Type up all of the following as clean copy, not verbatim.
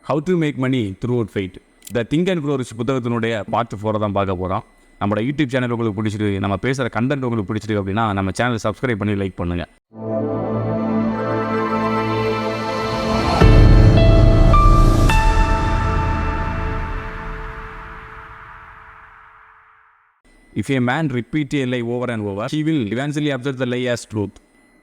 How to make money through out fight. The think and grow rich புத்தகத்தினுடைய part 4 தான் பார்க்க போகிறோம். நம்மளோட யூடியூப் சேனல் உங்களுக்கு பிடிச்சிருக்கு, நம்ம பேசுகிற கண்டென்ட் உங்களுக்கு பிடிச்சிருக்கு அப்படின்னா நம்ம சேனலை சப்ஸ்கிரைப் பண்ணி லைக் பண்ணுங்கள். If a man repeat a lie over and over, he will eventually observe the lie as truth.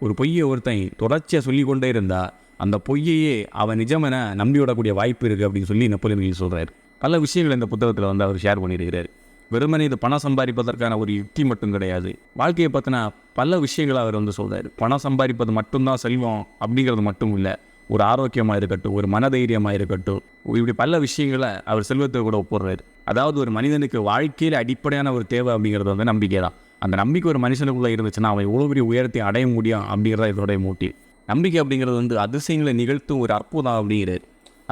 ஒரு பொய்யை ஒருத்தன் தொடர்ச்சியாக சொல்லிக்கொண்டே இருந்தால் அந்த பொய்யையே அவன் நிஜமென நம்பி விடக்கூடிய வாய்ப்பு இருக்குது அப்படின்னு சொல்லி நெப்போலியன் சொல்கிறார். பல விஷயங்கள் இந்த புத்தகத்தில் வந்து அவர் ஷேர் பண்ணியிருக்கிறார். வெறுமனே இது பணம் சம்பாதிப்பதற்கான ஒரு யுக்தி மட்டும் கிடையாது, வாழ்க்கையை பற்றின பல விஷயங்களை அவர் வந்து சொல்கிறார். பணம் சம்பாதிப்பது மட்டும்தான் செல்வம் அப்படிங்கிறது மட்டும் இல்லை, ஒரு ஆரோக்கியமாக இருக்கட்டும், ஒரு மனதைரியமாக இருக்கட்டும், இப்படி பல விஷயங்களை அவர் செல்வத்தை கூட ஒப்புறாரு. அதாவது ஒரு மனிதனுக்கு வாழ்க்கையில் அடிப்படையான ஒரு தேவை அப்படிங்கிறது வந்து நம்பிக்கை தான். அந்த நம்பிக்கை ஒரு மனுஷனுக்குள்ளே இருந்துச்சுன்னா அவன் எவ்வளோ பெரிய உயரத்தை அடைய முடியும் அப்படிங்கிறத இதோடைய மோட்டிவ். நம்பிக்கை அப்படிங்கிறது வந்து அதிசயங்களை நிகழ்த்தும் ஒரு அற்புதம் அப்படிங்கிறது.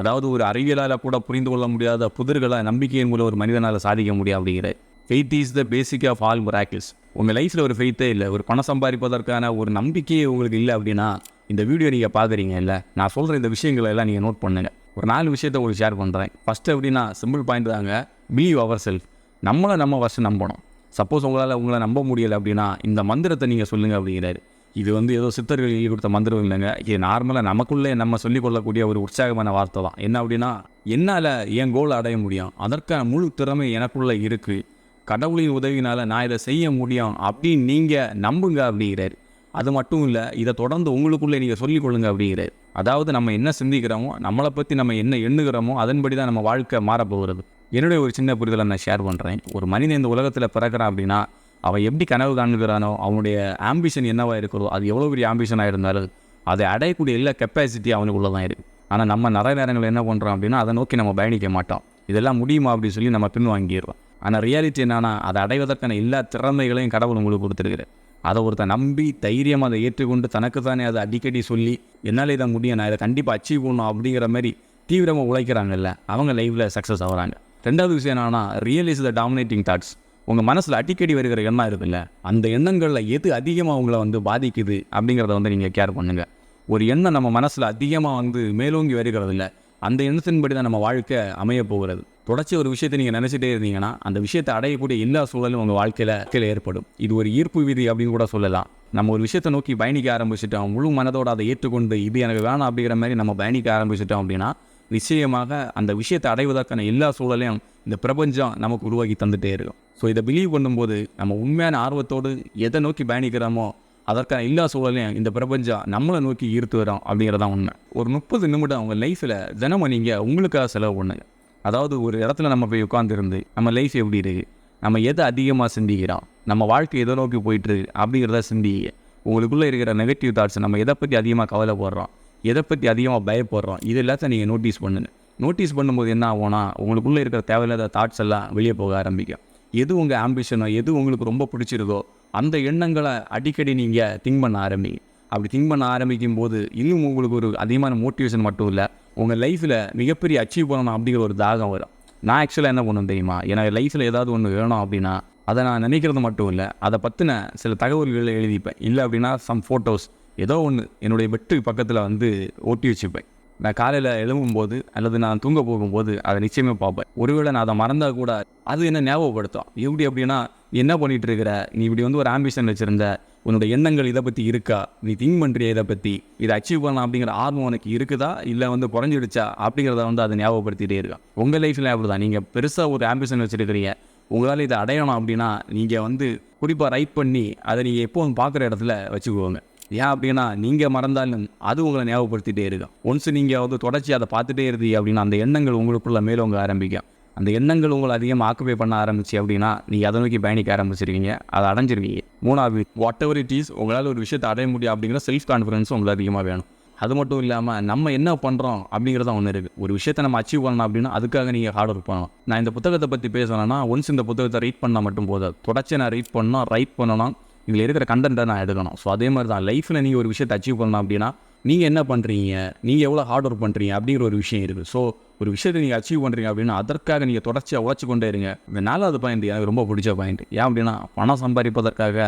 அதாவது ஒரு அறிவியலால் கூட புரிந்து கொள்ள முடியாத புதிர்களை நம்பிக்கையின் மூலம் ஒரு மனிதனால் சாதிக்க முடியும் அப்படிங்கிறது. Faith is the basic of all miracles. உங்கள் லைஃப்பில் ஒரு ஃபெய்த்தே இல்லை, ஒரு பணம் சம்பாதிப்பதற்கான ஒரு நம்பிக்கையே உங்களுக்கு இல்லை அப்படின்னா இந்த வீடியோ நீங்கள் பார்க்குறீங்க இல்லை, நான் சொல்கிற இந்த விஷயங்களை எல்லாம் நீங்கள் நோட் பண்ணுங்கள். ஒரு 4 விஷயத்தை உங்களுக்கு ஷேர் பண்ணுறேன். ஃபஸ்ட்டு எப்படின்னா சிம்பிள் பாயிண்ட் தாங்க, பிலீவ் அவர் செல்ஃப். நம்ம ஃபஸ்ட்டு நம்பணும். சப்போஸ் உங்களை நம்ப முடியலை அப்படின்னா இந்த மந்திரத்தை நீங்கள் சொல்லுங்கள் அப்படிங்கிறாரு. இது வந்து ஏதோ சித்தர்கள் எழுதி கொடுத்த மந்திரம் இல்லைங்க, இது நார்மலாக நமக்குள்ளே நம்ம சொல்லிக்கொள்ளக்கூடிய ஒரு உற்சாகமான வார்த்தை தான். என்ன அப்படின்னா, என்னால் என் கோலை அடைய முடியும், அதற்கான முழு திறமை எனக்குள்ளே இருக்குது, கடவுளின் உதவினால் நான் இதை செய்ய முடியும் அப்படின்னு நீங்கள் நம்புங்க அப்படிங்கிறாரு. அது மட்டும் இல்லை, இதை தொடர்ந்து உங்களுக்குள்ளே நீங்கள் சொல்லிக்கொள்ளுங்க அப்படிங்கிறாரு. அதாவது நம்ம என்ன சிந்திக்கிறோமோ, நம்மளை பற்றி நம்ம என்ன எண்ணுகிறோமோ அதன்படி தான் நம்ம வாழ்க்கை மாறப்போகிறது. என்னுடைய ஒரு சின்ன புரிதலை நான் ஷேர் பண்ணுறேன். ஒரு மனிதன் இந்த உலகத்தில் பிறக்கிறான் அப்படின்னா அவன் எப்படி கனவு காணுகிறானோ, அவனுடைய ஆம்பிஷன் என்னவாக இருக்கிறதோ, அது எவ்வளோ பெரிய ஆம்பிஷனாக இருந்தாலும் அதை அடையக்கூடிய எல்லா கெப்பாசிட்டி அவனுக்குள்ளே தான் இருக்குது. ஆனால் நம்ம நிறைய நேரங்கள் என்ன பண்ணுறோம் அப்படின்னா அதை நோக்கி நம்ம பயணிக்க மாட்டோம். இதெல்லாம் முடியுமா அப்படின்னு சொல்லி நம்ம பின் வாங்கிடுறோம். ஆனால் ரியாலிட்டி என்னன்னா, அதை அடைவதற்கான எல்லா திறமைகளையும் கடவுள் உங்களுக்கு கொடுத்துருக்குறாரு. அதை ஒருத்தர் நம்பி தைரியமாக அதை ஏற்றுக்கொண்டு தனக்கு தானே அதை அடிக்கடி சொல்லி என்னால் இதை முடியும், நான் இதை கண்டிப்பாக அச்சீவ் பண்ணணும் அப்படிங்கிற மாதிரி தீவிரமாக உழைக்கிறாங்கல்ல, அவங்க லைஃப்பில் சக்ஸஸ் ஆகிறாங்க. 2வது விஷயம் என்னன்னா, ரியலைஸ் த டாமினேட்டிங் தாட்ஸ். உங்கள் மனசில் அடிக்கடி வருகிற எண்ணம் இருக்குல்ல, அந்த எண்ணங்களில் எது அதிகமாக உங்களை வந்து பாதிக்குது அப்படிங்கிறத வந்து நீங்கள் கேர் பண்ணுங்கள். ஒரு எண்ணம் நம்ம மனசில் அதிகமாக வந்து மேலோங்கி வருகிறது இல்லை, அந்த எண்ணத்தின்படி தான் நம்ம வாழ்க்கை அமைய போகிறது. தொடர்ச்சி ஒரு விஷயத்தை நீங்கள் நினச்சிட்டே இருந்தீங்கன்னா அந்த விஷயத்தை அடையக்கூடிய எல்லா சூழலும் உங்கள் வாழ்க்கையில் ஏற்படும். இது ஒரு ஈர்ப்பு விதி அப்படின்னு கூட சொல்லலாம். நம்ம ஒரு விஷயத்தை நோக்கி பயணிக்க ஆரம்பிச்சிட்டோம், முழு மனதோடு அதை ஏற்றுக்கொண்டு இது எனக்கு வேணாம் அப்படிங்கிற மாதிரி நம்ம பயணிக்க ஆரம்பிச்சிட்டோம் அப்படின்னா நிச்சயமாக அந்த விஷயத்தை அடைவதற்கான எல்லா சூழலையும் இந்த பிரபஞ்சம் நமக்கு உருவாக்கி தந்துகிட்டே இருக்கும். ஸோ இதை பிலீவ் பண்ணும்போது நம்ம உண்மையான ஆர்வத்தோடு எதை நோக்கி பயணிக்கிறோமோ அதற்கான எல்லா சூழலையும் இந்த பிரபஞ்சம் நம்மளை நோக்கி ஈர்த்து வரோம் அப்படிங்கிறதான் உண்மை. ஒரு 30 நிமிடம் உங்கள் லைஃப்பில் தினமும் நீங்கள் உங்களுக்காக செலவு பண்ணுங்க. அதாவது ஒரு இடத்துல நம்ம போய் உட்காந்துருந்து நம்ம லைஃப் எப்படி இருக்குது, நம்ம எதை அதிகமாக சிந்திக்கிறோம், நம்ம வாழ்க்கை எதை நோக்கி போயிட்டுருக்கு அப்படிங்கிறத சிந்திங்க. உங்களுக்குள்ளே இருக்கிற நெகட்டிவ் தாட்ஸ், நம்ம எதை பற்றி அதிகமாக கவலைப்படுறோம், எதை பற்றி அதிகமாக பயப்படுறோம், இது எல்லாத்தையும் நீங்கள் நோட்டீஸ் பண்ணுங்க. நோட்டீஸ் பண்ணும்போது என்ன ஆகும்னா உங்களுக்குள்ளே இருக்கிற தேவையில்லாத தாட்ஸ் எல்லாம் வெளியே போக ஆரம்பிக்கும். எது உங்கள் ஆம்பிஷனோ, எது உங்களுக்கு ரொம்ப பிடிச்சிருக்கோ அந்த எண்ணங்களை அடிக்கடி நீங்கள் திங்க் பண்ண ஆரம்பிங்க. அப்படி திங்க் பண்ண ஆரம்பிக்கும் போது இன்னும் உங்களுக்கு ஒரு அதிகமான மோட்டிவேஷன் மட்டும் இல்லை, உங்கள் லைஃப்பில் மிகப்பெரிய அச்சீவ் பண்ணணும் அப்படிங்கிற ஒரு தாகம் வரும். நான் ஆக்சுவலாக என்ன பண்ணணும் தெரியுமா, எனக்கு லைஃப்பில் ஏதாவது ஒன்று வேணும் அப்படின்னா அதை நான் நினைக்கிறது மட்டும் இல்லை, அதை பற்றின சில தகவல்களை எழுதிப்பேன். இல்லை அப்படின்னா சம் ஃபோட்டோஸ் ஏதோ ஒன்று என்னுடைய பெட்டு பக்கத்தில் வந்து ஒட்டி வச்சுப்பேன். நான் காலையில் எழும்பும்போது அல்லது நான் தூங்க போகும்போது அதை நிச்சயமாக பார்ப்பேன். ஒருவேளை நான் அதை மறந்தால் கூட அது என்ன ஞாபகப்படுத்தும். எப்படி அப்படின்னா, நீ என்ன பண்ணிகிட்டு இருக்கிற, நீ இப்படி வந்து ஒரு ஆம்பிஷன் வச்சுருந்த, உன்னோட எண்ணங்கள் இதை பற்றி இருக்கா, நீ திங்க் பண்ணுறிய இதை பற்றி, இதை அச்சீவ் பண்ணலாம் அப்படிங்கிற ஆர்வம் உனக்கு இருக்குதா இல்லை வந்து குறைஞ்சிடுச்சா அப்படிங்கிறத வந்து அதை ஞாபகப்படுத்திகிட்டே இருக்கா. உங்கள் லைஃப்பில் அப்படி தான், நீங்கள் பெருசாக ஒரு ஆம்பிஷன் வச்சுருக்கிறீங்க, உங்களால் இதை அடையணும் அப்படின்னா நீங்கள் வந்து குறிப்பாக ரைட் பண்ணி அதை நீங்கள் எப்போவும் பார்க்குற இடத்துல வச்சுக்குவோங்க. ஏன் அப்படின்னா நீங்கள் மறந்தாலும் அது உங்களை ஞாபகப்படுத்திகிட்டே இருக்கும். ஒன்ஸ் நீங்கள் வந்து தொடர்ச்சி அதை பார்த்துட்டே இருந்தீங்க அப்படின்னா அந்த எண்ணங்கள் உங்களுக்குள்ள மேலோங்க ஆரம்பிக்கும். அந்த எண்ணங்கள் உங்களை அதிகமாக ஆக்குபை பண்ண ஆரம்பிச்சு அப்படின்னா நீங்கள் அதை நோக்கி பயணிக்க ஆரம்பிச்சிருக்கீங்க, அதை அடைஞ்சிருவீங்க. 3வது, வாட் எவர் இட் இஸ், உங்களால் ஒரு விஷயத்தை அடைய முடியும் அப்படிங்கிற செல்ஃப் கான்ஃபிடன்ஸும் உங்களுக்கு அதிகமாக வேணும். அது மட்டும் இல்லாமல் நம்ம என்ன பண்ணுறோம் அப்படிங்கிறத ஒன்று இருக்குது. ஒரு விஷயத்தை நம்ம அச்சீவ் பண்ணணும் அப்படின்னா அதுக்காக நீங்கள் ஹார்ட் ஒர்க் பண்ணணும். நான் இந்த புத்தகத்தை பற்றி பேசணும்னா ஒன்ஸ் இந்த புத்தகத்தை ரீட் பண்ணால் மட்டும் போதாது, தொடர்ச்சி நான் ரீட் பண்ணணும், ரைட் பண்ணணும், இதில் இருக்கிற கண்டென்ட்டை நான் எடுக்கணும். ஸோ அதே மாதிரி தான் லைஃப்பில் நீங்கள் ஒரு விஷயத்தை அச்சீவ் பண்ணணும் அப்படின்னா நீங்கள் என்ன பண்ணுறீங்க, நீங்கள் எவ்வளோ ஹார்ட் ஒர்க் பண்ணுறீங்க அப்படிங்கிற ஒரு விஷயம் இருக்குது. ஸோ ஒரு விஷயத்தை நீங்கள் அச்சீவ் பண்ணுறீங்க அப்படின்னா அதற்காக நீங்கள் தொடர்ச்சியாக உழைச்சி கொண்டே இருங்க. இந்த 4வது பாயிண்ட் எனக்கு ரொம்ப பிடிச்ச பாயிண்ட். ஏன் அப்படின்னா, பணம் சம்பாதிப்பதற்காக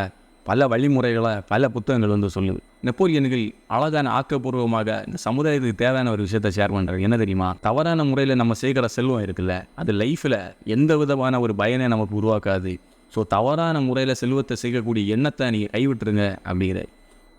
பல வழிமுறைகளை பல புத்தகங்கள் வந்து சொல்லுது. நெப்போலியன்கள் அழகான ஆக்கப்பூர்வமாக இந்த சமுதாயத்துக்கு தேவையான ஒரு விஷயத்தை ஷேர் பண்ணுறாங்க. என்ன தெரியுமா? தவறான முறையில் நம்ம சேர்க்குற செல்வம் இருக்குல்ல, அது லைஃப்பில் எந்த விதமான ஒரு பயனை நமக்கு உருவாக்காது. ஸோ தவறான முறையில் செல்வத்தை சேர்க்கக்கூடிய எண்ணத்தை நீங்கள் கைவிட்டுருங்க அப்படிங்கிற.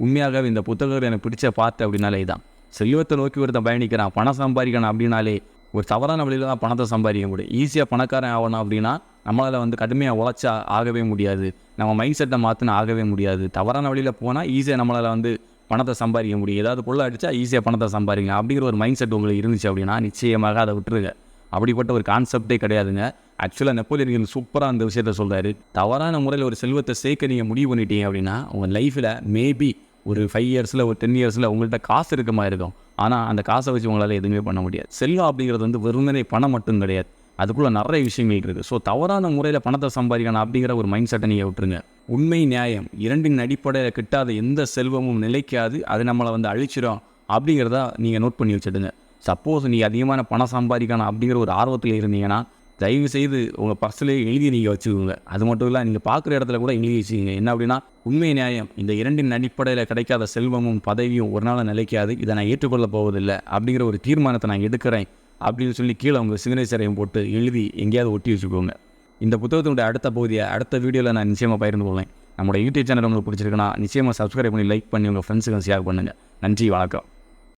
உண்மையாகவே இந்த புத்தகத்தில் எனக்கு பிடிச்ச பார்த்து அப்படின்னாலே தான், செல்வத்தை நோக்கி ஒருத்தன் பயணிக்கிறான், பணம் சம்பாதிக்கணும் அப்படின்னாலே ஒரு தவறான வழியில் தான் பணத்தை சம்பாதிக்க முடியும். ஈஸியாக பணக்காரன் ஆகணும் அப்படின்னா நம்மளால் வந்து கடுமையாக உழைச்சா ஆகவே முடியாது. நம்ம மைண்ட் செட்டை மாற்றினா ஆகவே முடியாது. தவறான வழியில் போனால் ஈஸியாக நம்மளால் வந்து பணத்தை சம்பாதிக்க முடியும். ஏதாவது பொருளை அடித்தா ஈஸியாக பணத்தை சம்பாதிக்கலாம் அப்படிங்கிற ஒரு மைண்ட் செட் உங்களுக்கு இருந்துச்சு அப்படின்னா நிச்சயமாக அதை விட்டுருங்க. அப்படிப்பட்ட ஒரு கான்செப்டே கிடையாதுங்க. ஆக்சுவலாக நெப்போலியன் சூப்பராக அந்த விஷயத்த சொல்கிறாரு. தவறான முறையில் ஒரு செல்வத்தை சேர்க்க நீங்கள் முடிவு பண்ணிட்டீங்க அப்படின்னா உங்கள் லைஃப்பில் மேபி ஒரு 5 இயர்ஸில் ஒரு 10 இயர்ஸில் உங்கள்கிட்ட காசு இருக்க மாதிரி இருக்கும். ஆனால் அந்த காசை வச்சு உங்களால் எதுவுமே பண்ண முடியாது. செல்வம் அப்படிங்கிறது வந்து வெறுமனே பணம் மட்டும் கிடையாது, அதுக்குள்ளே நிறைய விஷயங்கள் இருக்குது. ஸோ தவறான முறையில் பணத்தை சம்பாதிக்கணும் அப்படிங்கிற ஒரு மைண்ட் செட்டை நீங்கள் விட்டுருங்க. உண்மை நியாயம் இரண்டின் அடிப்படையில் கிட்டாத எந்த செல்வமும் நிலைக்காது, அது நம்மளை வந்து அழிச்சிடும் அப்படிங்கிறத நீங்கள் நோட் பண்ணி வச்சுடுங்க. சப்போஸ் நீங்கள் அதிகமான பணம் சம்பாதிக்கணும் அப்படிங்கிற ஒரு ஆர்வத்தில் இருந்தீங்கன்னா தயவு செய்து உங்கள் பர்ஸ்லேயே எழுதி நீங்கள் வச்சுக்கோங்க. அது மட்டும் இல்லை, நீங்கள் பார்க்குற இடத்துல கூட எழுதி வச்சுக்கோங்க. என்ன அப்படின்னா, உண்மை நியாயம் இந்த இரண்டின் அடிப்படையில் கிடைக்காத செல்வமும் பதவியும் ஒரு நாள் நிலைக்காது, இதை நான் ஏற்றுக்கொள்ள போவதில்லை அப்படிங்கிற ஒரு தீர்மானத்தை நான் எடுக்கிறேன் அப்படின்னு சொல்லி கீழே உங்கள் சிக்னேச்சரையும் போட்டு எழுதி எங்கேயாவது ஒட்டி வச்சுக்கோங்க. இந்த புத்தகத்தினுடைய அடுத்த பகுதியை அடுத்த வீடியோவில் நான் நிச்சயமாக பகிர்ந்து கொள்வேன். நம்மளோட யூடியூப் சேனல் உங்களுக்கு பிடிச்சிருக்குன்னா நிச்சயமாக சப்ஸ்கிரைப் பண்ணி லைக் பண்ணி உங்கள் ஃப்ரெண்ட்ஸுக்கு ஷேர் பண்ணுங்கள். நன்றி, வணக்கம்.